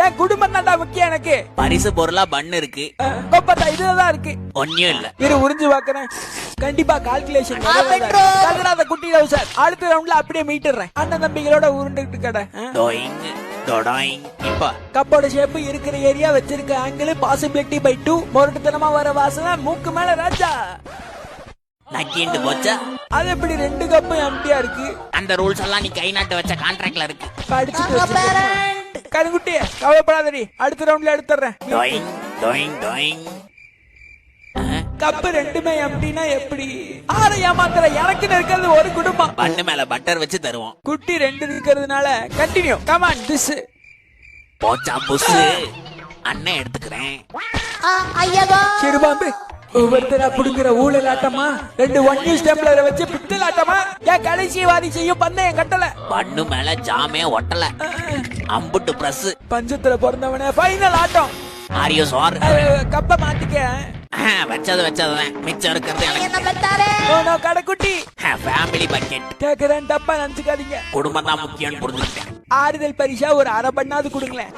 என் குடும்பம் தான்டா முக்கியம் எனக்கு. பரிசு பொருளா பண்ணு இருக்கு. கொப்பத்தா இதுதான் இருக்கு. ஒன்னும் இல்ல. இரு உறிஞ்சு பாக்குறேன். கண்டிப்பா கால்குலேஷன் குட்டி சார். அடுத்த ரவுண்ட்ல அப்படியே மீட்டுறேன். அண்ணன் தம்பிகளோட உருண்டுட்டு கடை. இப்ப கப்போட ஷேப் இருக்கிற ஏரியா வச்சிருக்க ஆங்கிள் பாசிபிலிட்டி பை 2. மொரட்டுத்தனமா வர வாசனை மூக்கு மேல ராஜா. நக்கிண்டு போச்சா? அது எப்படி 2 கப்பு எம்டியா இருக்கு? அந்த ரூல்ஸ் எல்லாம் நீ கை நாட்டு வச்ச கான்ட்ராக்ட்ல இருக்கு. படிச்சுட்டு கருங்குட்டி கவலைப்படாதடி. அடுத்த ரவுண்ட்ல எடுத்துறேன். கப்பு 2மே எம்டினா எப்படி? ஆற ஏமாத்துற எனக்கு இருக்கிறது ஒரு குடும்பம். பண்ணு மேல பட்டர் வச்சு தருவோம். குட்டி 2 இருக்கிறதுனால கண்டினியூ. Come on this. போச்சா புஸ். அண்ணன் எடுத்துக்கிறேன். சிறுபாம்பு ஒவ்வொருத்தரா புடுங்குற ஊழல் ஆட்டமா? 2 1 நியூஸ் டெம்ப்ளரை வச்சு பித்தல் ஆட்டமா? ஏன் கடைசி வாரி செய்யும் பந்தயம் கட்டல? பண்ணு மேல ஜாமே ஒட்டல. அம்புட்டு பிரஸ். பஞ்சத்துல பிறந்தவனே ஃபைனல் ஆட்டம். ஆரியோ சார். கப்ப மாத்திக்க. வச்சதுதான் மிச்சம் இருக்கிறது கடைக்குட்டி. Family bucket. கேக்குறேன் தப்பா நினைச்சுக்காதீங்க. குடும்பம் தான் முக்கியம் புரிஞ்சுக்கிட்டேன். ஆறுதல் பரிசா ஒரு அரை பண்ணாது கொடுங்களேன்.